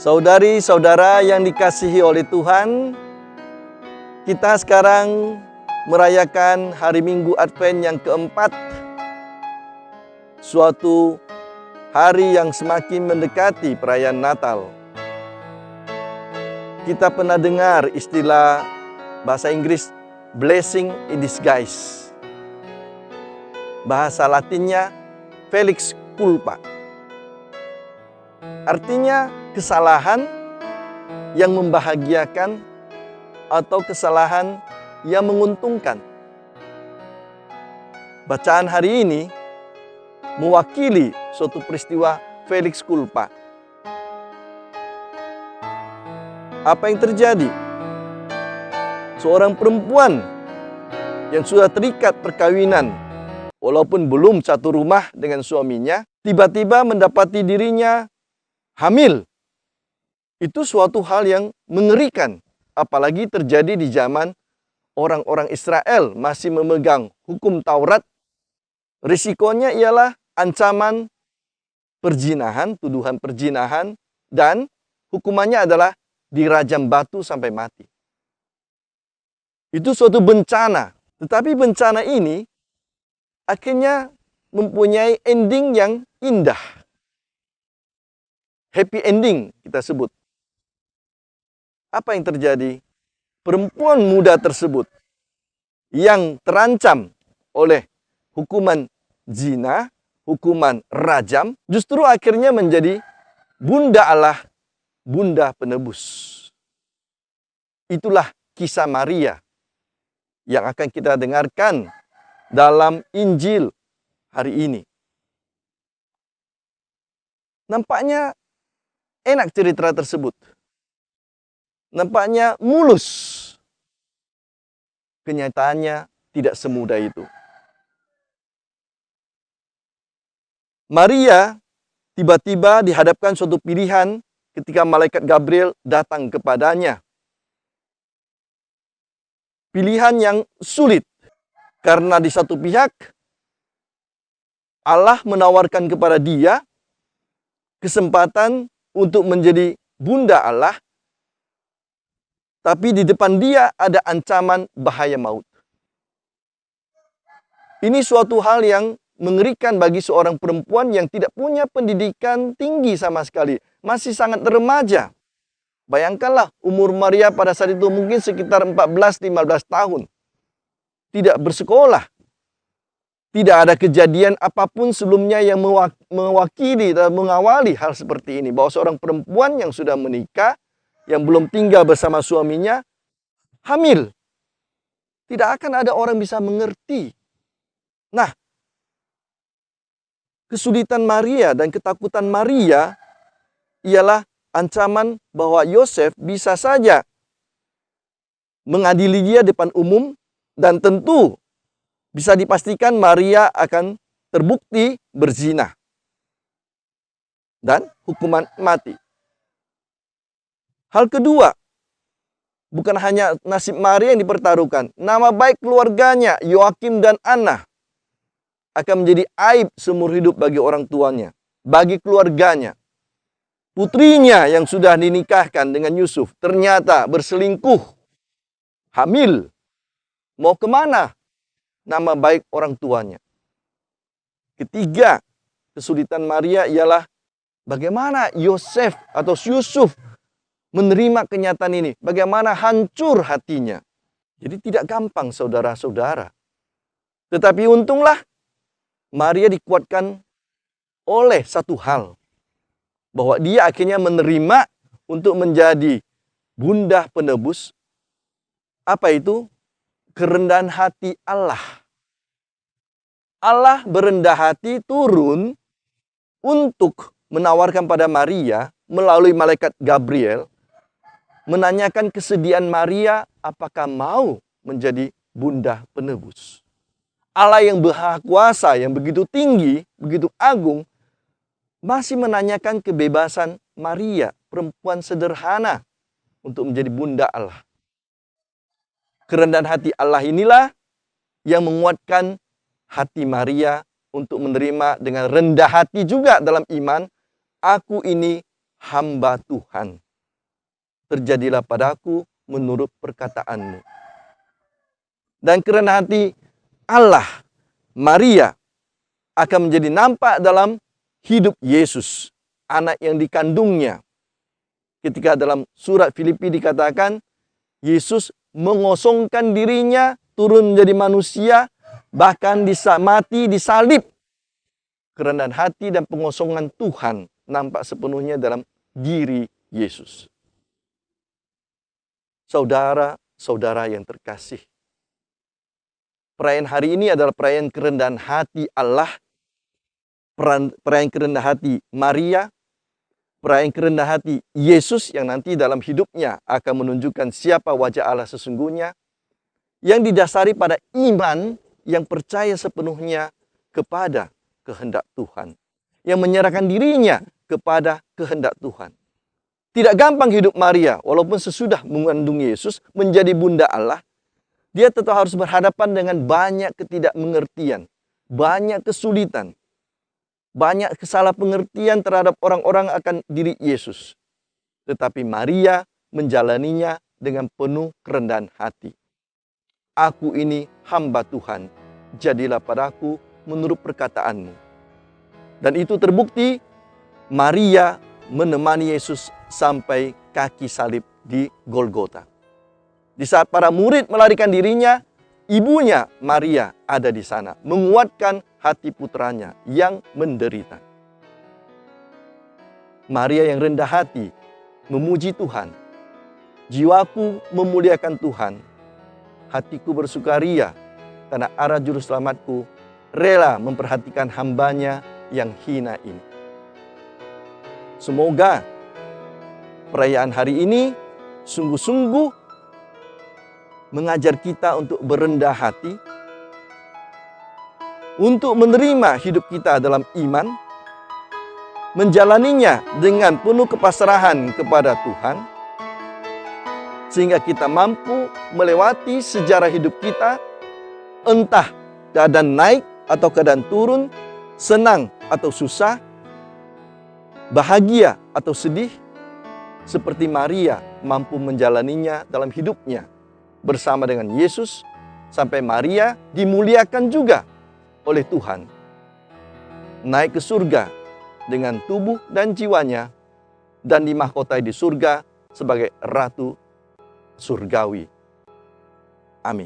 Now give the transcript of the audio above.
Saudari-saudara yang dikasihi oleh Tuhan, kita sekarang merayakan hari Minggu Advent yang keempat. Suatu hari yang semakin mendekati perayaan Natal. Kita pernah dengar istilah bahasa Inggris blessing in disguise. Bahasa Latinnya felix culpa. Artinya kesalahan yang membahagiakan atau kesalahan yang menguntungkan. Bacaan hari ini mewakili suatu peristiwa felix culpa. Apa yang terjadi? Seorang perempuan yang sudah terikat perkawinan, walaupun belum satu rumah dengan suaminya, tiba-tiba mendapati dirinya hamil. Itu suatu hal yang mengerikan, apalagi terjadi di zaman orang-orang Israel masih memegang hukum Taurat. Risikonya ialah ancaman perzinahan, tuduhan perzinahan, dan hukumannya adalah dirajam batu sampai mati. Itu suatu bencana. Tetapi bencana ini akhirnya mempunyai ending yang indah. Happy ending kita sebut. Apa yang terjadi? Perempuan muda tersebut yang terancam oleh hukuman zina, hukuman rajam, justru akhirnya menjadi bunda Allah, bunda penebus. Itulah kisah Maria yang akan kita dengarkan dalam Injil hari ini. Nampaknya enak cerita tersebut. Nampaknya mulus. Kenyataannya tidak semudah itu. Maria tiba-tiba dihadapkan suatu pilihan ketika malaikat Gabriel datang kepadanya. Pilihan yang sulit. Karena di satu pihak Allah menawarkan kepada dia kesempatan untuk menjadi bunda Allah, tapi di depan dia ada ancaman bahaya maut. Ini suatu hal yang mengerikan bagi seorang perempuan yang tidak punya pendidikan tinggi sama sekali. Masih sangat remaja. Bayangkanlah umur Maria pada saat itu mungkin sekitar 14-15 tahun. Tidak bersekolah. Tidak ada kejadian apapun sebelumnya yang mewakili dan mengawali hal seperti ini. Bahwa seorang perempuan yang sudah menikah, yang belum tinggal bersama suaminya, hamil. Tidak akan ada orang bisa mengerti. Nah, kesulitan Maria dan ketakutan Maria ialah ancaman bahwa Yosef bisa saja mengadili dia depan umum, dan tentu bisa dipastikan Maria akan terbukti berzina dan hukuman mati. Hal kedua, bukan hanya nasib Maria yang dipertaruhkan, nama baik keluarganya, Yoakim dan Anna, akan menjadi aib seumur hidup bagi orang tuanya, bagi keluarganya. Putrinya yang sudah dinikahkan dengan Yusuf ternyata berselingkuh, hamil. Mau kemana nama baik orang tuanya? Ketiga, kesulitan Maria ialah bagaimana Yosef atau Yusuf menerima kenyataan ini. Bagaimana hancur hatinya. Jadi tidak gampang saudara-saudara. Tetapi untunglah Maria dikuatkan oleh satu hal. Bahwa dia akhirnya menerima untuk menjadi bunda penebus. Apa itu? Kerendahan hati Allah. Allah berendah hati turun untuk menawarkan pada Maria melalui malaikat Gabriel, menanyakan kesediaan Maria apakah mau menjadi bunda penebus. Allah yang Maha Kuasa, yang begitu tinggi, begitu agung, masih menanyakan kebebasan Maria, perempuan sederhana, untuk menjadi bunda Allah. Kerendahan hati Allah inilah yang menguatkan hati Maria untuk menerima dengan rendah hati juga dalam iman. Aku ini hamba Tuhan. Terjadilah padaku menurut perkataanmu. Dan kerendahan hati Allah, Maria, akan menjadi nampak dalam hidup Yesus, anak yang dikandungnya. Ketika dalam surat Filipi dikatakan, Yesus mengosongkan dirinya, turun menjadi manusia, bahkan mati disalib. Kerendahan hati dan pengosongan Tuhan nampak sepenuhnya dalam diri Yesus. Saudara-saudara yang terkasih, perayaan hari ini adalah perayaan kerendahan hati Allah, perayaan kerendahan hati Maria, perayaan kerendahan hati Yesus yang nanti dalam hidupnya akan menunjukkan siapa wajah Allah sesungguhnya, yang didasari pada iman yang percaya sepenuhnya kepada kehendak Tuhan, yang menyerahkan dirinya kepada kehendak Tuhan. Tidak gampang hidup Maria, walaupun sesudah mengandung Yesus menjadi bunda Allah, dia tetap harus berhadapan dengan banyak ketidakmengertian, banyak kesulitan, banyak kesalahpengertian terhadap orang-orang akan diri Yesus. Tetapi Maria menjalaninya dengan penuh kerendahan hati. Aku ini hamba Tuhan, jadilah padaku menurut perkataanmu. Dan itu terbukti Maria menemani Yesus sampai kaki salib di Golgota. Di saat para murid melarikan dirinya, ibunya Maria ada di sana, menguatkan hati putranya yang menderita. Maria yang rendah hati memuji Tuhan. Jiwaku memuliakan Tuhan. Hatiku bersukaria karena arah juru selamatku rela memperhatikan hambanya yang hina ini. Semoga perayaan hari ini sungguh-sungguh mengajar kita untuk berendah hati, untuk menerima hidup kita dalam iman, menjalaninya dengan penuh kepasrahan kepada Tuhan, sehingga kita mampu melewati sejarah hidup kita, entah keadaan naik atau keadaan turun, senang atau susah, bahagia atau sedih, seperti Maria mampu menjalaninya dalam hidupnya bersama dengan Yesus, sampai Maria dimuliakan juga oleh Tuhan, naik ke surga dengan tubuh dan jiwanya, dan dimahkotai di surga sebagai Ratu Surgawi. Amin.